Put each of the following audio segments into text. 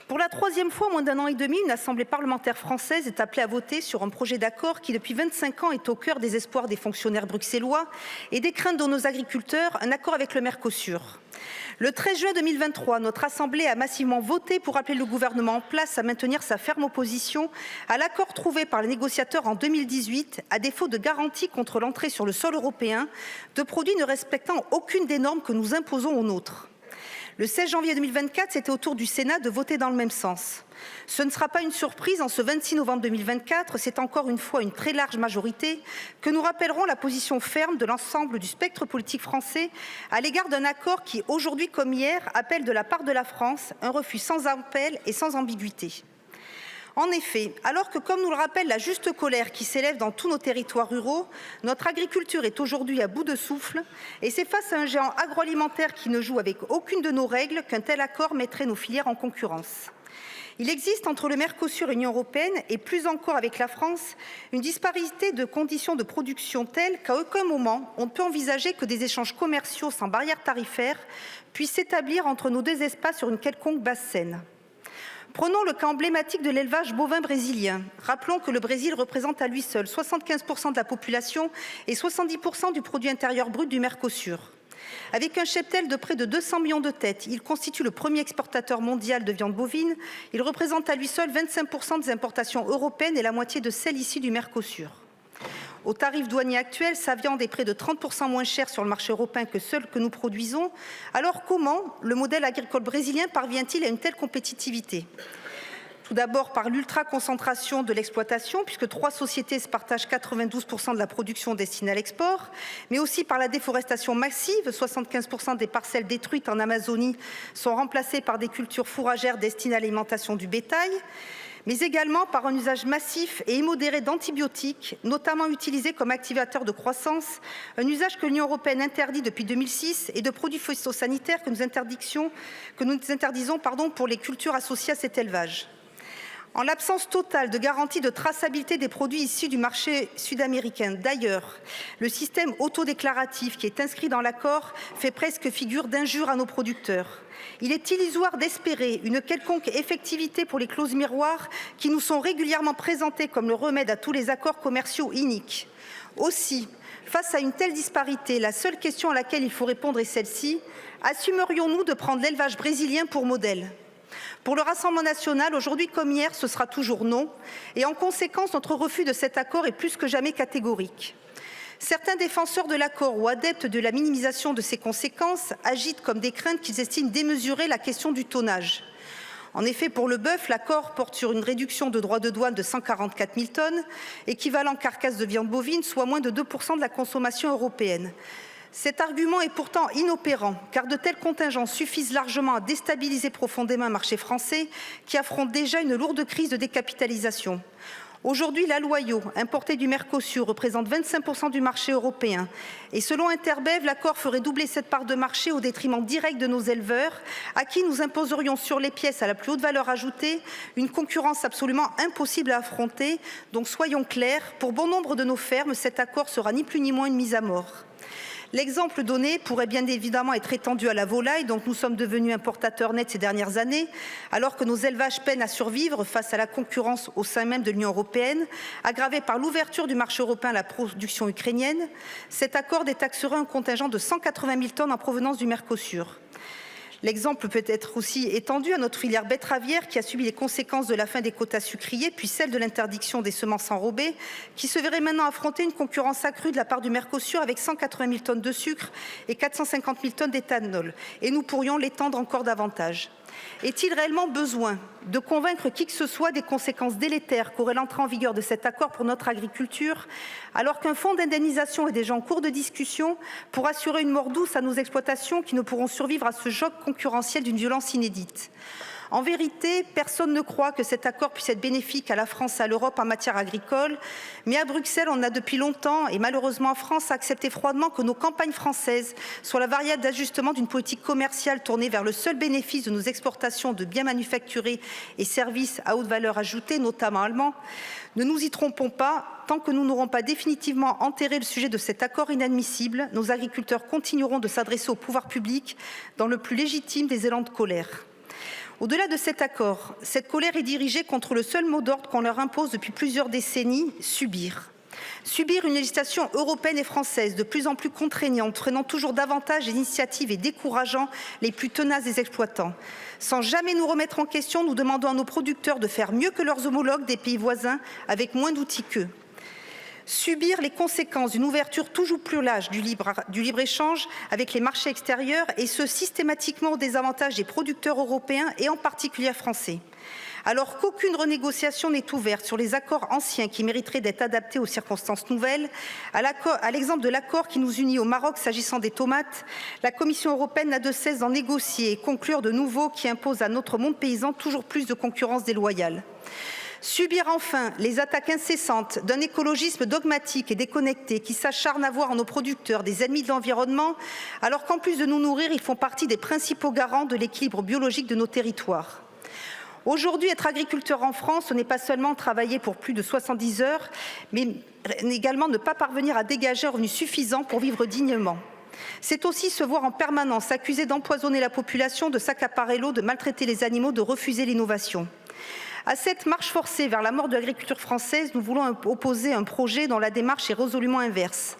Pour la troisième fois en moins d'un an et demi, une assemblée parlementaire française est appelée à voter sur un projet d'accord qui, depuis 25 ans, est au cœur des espoirs des fonctionnaires bruxellois et des craintes de nos agriculteurs, un accord avec le Mercosur. Le 13 juin 2023, notre Assemblée a massivement voté pour appeler le gouvernement en place à maintenir sa ferme opposition à l'accord trouvé par les négociateurs en 2018, à défaut de garantie contre l'entrée sur le sol européen de produits ne respectant aucune des normes que nous imposons aux nôtres. Le 16 janvier 2024, c'était au tour du Sénat de voter dans le même sens. Ce ne sera pas une surprise, en ce 26 novembre 2024, c'est encore une fois une très large majorité que nous rappellerons la position ferme de l'ensemble du spectre politique français à l'égard d'un accord qui, aujourd'hui comme hier, appelle de la part de la France un refus sans appel et sans ambiguïté. En effet, alors que, comme nous le rappelle la juste colère qui s'élève dans tous nos territoires ruraux, notre agriculture est aujourd'hui à bout de souffle et c'est face à un géant agroalimentaire qui ne joue avec aucune de nos règles qu'un tel accord mettrait nos filières en concurrence. Il existe entre le Mercosur et l'Union européenne, et plus encore avec la France, une disparité de conditions de production telle qu'à aucun moment on ne peut envisager que des échanges commerciaux sans barrière tarifaire puissent s'établir entre nos deux espaces sur une quelconque base saine. Prenons le cas emblématique de l'élevage bovin brésilien. Rappelons que le Brésil représente à lui seul 75% de la population et 70% du produit intérieur brut du Mercosur. Avec un cheptel de près de 200 millions de têtes, il constitue le premier exportateur mondial de viande bovine. Il représente à lui seul 25% des importations européennes et la moitié de celles ici du Mercosur. Au tarif douanier actuel, sa viande est près de 30% moins chère sur le marché européen que celle que nous produisons. Alors comment le modèle agricole brésilien parvient-il à une telle compétitivité ? Tout d'abord par l'ultra-concentration de l'exploitation, puisque 3 sociétés se partagent 92% de la production destinée à l'export, mais aussi par la déforestation massive. 75% des parcelles détruites en Amazonie sont remplacées par des cultures fourragères destinées à l'alimentation du bétail, mais également par un usage massif et immodéré d'antibiotiques, notamment utilisés comme activateurs de croissance, un usage que l'Union européenne interdit depuis 2006, et de produits phytosanitaires que nous interdisons pour les cultures associées à cet élevage. En l'absence totale de garantie de traçabilité des produits issus du marché sud-américain, d'ailleurs, le système autodéclaratif qui est inscrit dans l'accord fait presque figure d'injure à nos producteurs. Il est illusoire d'espérer une quelconque effectivité pour les clauses miroirs qui nous sont régulièrement présentées comme le remède à tous les accords commerciaux iniques. Aussi, face à une telle disparité, la seule question à laquelle il faut répondre est celle-ci. Assumerions-nous de prendre l'élevage brésilien pour modèle ? Pour le Rassemblement national, aujourd'hui comme hier, ce sera toujours non, et en conséquence, notre refus de cet accord est plus que jamais catégorique. Certains défenseurs de l'accord ou adeptes de la minimisation de ses conséquences agitent comme des craintes qu'ils estiment démesurer la question du tonnage. En effet, pour le bœuf, l'accord porte sur une réduction de droits de douane de 144 000 tonnes, équivalent carcasse de viande bovine, soit moins de 2% de la consommation européenne. Cet argument est pourtant inopérant, car de tels contingents suffisent largement à déstabiliser profondément un marché français qui affronte déjà une lourde crise de décapitalisation. Aujourd'hui, la Loyau, importée du Mercosur, représente 25% du marché européen. Et selon Interbev, l'accord ferait doubler cette part de marché au détriment direct de nos éleveurs, à qui nous imposerions sur les pièces à la plus haute valeur ajoutée une concurrence absolument impossible à affronter. Donc soyons clairs, pour bon nombre de nos fermes, cet accord sera ni plus ni moins une mise à mort. L'exemple donné pourrait bien évidemment être étendu à la volaille, dont nous sommes devenus importateurs nets ces dernières années, alors que nos élevages peinent à survivre face à la concurrence au sein même de l'Union européenne, aggravée par l'ouverture du marché européen à la production ukrainienne. Cet accord détaxerait un contingent de 180 000 tonnes en provenance du Mercosur. L'exemple peut être aussi étendu à notre filière betteravière qui a subi les conséquences de la fin des quotas sucriers, puis celle de l'interdiction des semences enrobées, qui se verrait maintenant affronter une concurrence accrue de la part du Mercosur avec 180 000 tonnes de sucre et 450 000 tonnes d'éthanol. Et nous pourrions l'étendre encore davantage. Est-il réellement besoin de convaincre qui que ce soit des conséquences délétères qu'aurait l'entrée en vigueur de cet accord pour notre agriculture, alors qu'un fonds d'indemnisation est déjà en cours de discussion pour assurer une mort douce à nos exploitations qui ne pourront survivre à ce choc concurrentiel d'une violence inédite ? En vérité, personne ne croit que cet accord puisse être bénéfique à la France et à l'Europe en matière agricole, mais à Bruxelles, on a depuis longtemps, et malheureusement en France, accepté froidement que nos campagnes françaises soient la variable d'ajustement d'une politique commerciale tournée vers le seul bénéfice de nos exportations de biens manufacturés et services à haute valeur ajoutée, notamment allemands. Ne nous y trompons pas, tant que nous n'aurons pas définitivement enterré le sujet de cet accord inadmissible, nos agriculteurs continueront de s'adresser au pouvoir public dans le plus légitime des élans de colère. Au-delà de cet accord, cette colère est dirigée contre le seul mot d'ordre qu'on leur impose depuis plusieurs décennies, subir. Subir une législation européenne et française de plus en plus contraignante, freinant toujours davantage les initiatives et décourageant les plus tenaces des exploitants. Sans jamais nous remettre en question, nous demandons à nos producteurs de faire mieux que leurs homologues des pays voisins avec moins d'outils qu'eux. Subir les conséquences d'une ouverture toujours plus large du libre-échange avec les marchés extérieurs et ce systématiquement au désavantage des producteurs européens et en particulier français. Alors qu'aucune renégociation n'est ouverte sur les accords anciens qui mériteraient d'être adaptés aux circonstances nouvelles, à l'exemple de l'accord qui nous unit au Maroc s'agissant des tomates, la Commission européenne n'a de cesse d'en négocier et conclure de nouveaux qui imposent à notre monde paysan toujours plus de concurrence déloyale. Subir enfin les attaques incessantes d'un écologisme dogmatique et déconnecté qui s'acharne à voir en nos producteurs des ennemis de l'environnement, alors qu'en plus de nous nourrir, ils font partie des principaux garants de l'équilibre biologique de nos territoires. Aujourd'hui, être agriculteur en France, ce n'est pas seulement travailler pour plus de 70 heures, mais également ne pas parvenir à dégager un revenu suffisant pour vivre dignement. C'est aussi se voir en permanence accusé d'empoisonner la population, de s'accaparer l'eau, de maltraiter les animaux, de refuser l'innovation. À cette marche forcée vers la mort de l'agriculture française, nous voulons opposer un projet dont la démarche est résolument inverse.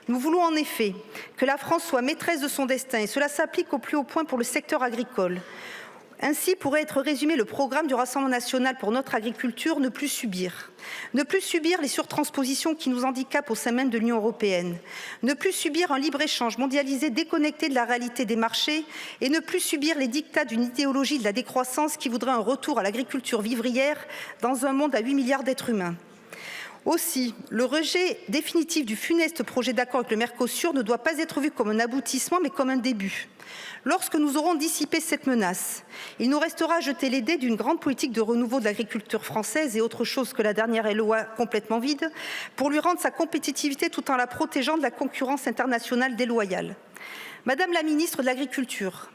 Nous voulons en effet que la France soit maîtresse de son destin et cela s'applique au plus haut point pour le secteur agricole. Ainsi pourrait être résumé le programme du Rassemblement national pour notre agriculture, ne plus subir. Ne plus subir les surtranspositions qui nous handicapent au sein même de l'Union européenne. Ne plus subir un libre-échange mondialisé déconnecté de la réalité des marchés et ne plus subir les dictats d'une idéologie de la décroissance qui voudrait un retour à l'agriculture vivrière dans un monde à 8 milliards d'êtres humains. Aussi, le rejet définitif du funeste projet d'accord avec le Mercosur ne doit pas être vu comme un aboutissement, mais comme un début. Lorsque nous aurons dissipé cette menace, il nous restera à jeter les dés d'une grande politique de renouveau de l'agriculture française et autre chose que la dernière LOA complètement vide, pour lui rendre sa compétitivité tout en la protégeant de la concurrence internationale déloyale. Madame la ministre de l'Agriculture,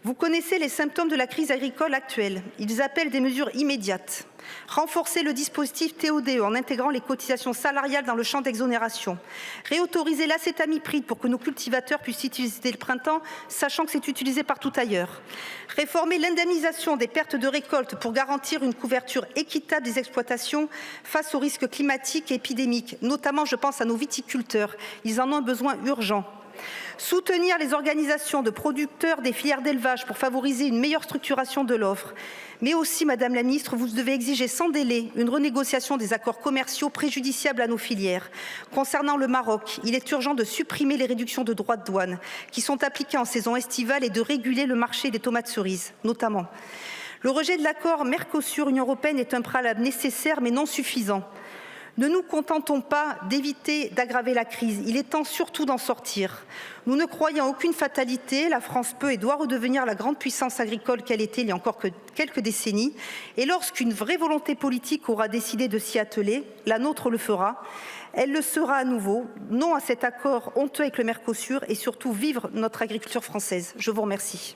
vous connaissez les symptômes de la crise agricole actuelle. Ils appellent des mesures immédiates. Renforcer le dispositif TODE en intégrant les cotisations salariales dans le champ d'exonération. Réautoriser l'acétamipride pour que nos cultivateurs puissent utiliser le printemps, sachant que c'est utilisé partout ailleurs. Réformer l'indemnisation des pertes de récolte pour garantir une couverture équitable des exploitations face aux risques climatiques et épidémiques. Notamment, je pense à nos viticulteurs. Ils en ont un besoin urgent. Soutenir les organisations de producteurs des filières d'élevage pour favoriser une meilleure structuration de l'offre. Mais aussi, Madame la Ministre, vous devez exiger sans délai une renégociation des accords commerciaux préjudiciables à nos filières. Concernant le Maroc, il est urgent de supprimer les réductions de droits de douane qui sont appliquées en saison estivale et de réguler le marché des tomates cerises, notamment. Le rejet de l'accord Mercosur-Union européenne est un préalable nécessaire mais non suffisant. Ne nous contentons pas d'éviter d'aggraver la crise, il est temps surtout d'en sortir. Nous ne croyons à aucune fatalité, la France peut et doit redevenir la grande puissance agricole qu'elle était il y a encore quelques décennies. Et lorsqu'une vraie volonté politique aura décidé de s'y atteler, la nôtre le fera. Elle le sera à nouveau, non à cet accord honteux avec le Mercosur et surtout vivre notre agriculture française. Je vous remercie.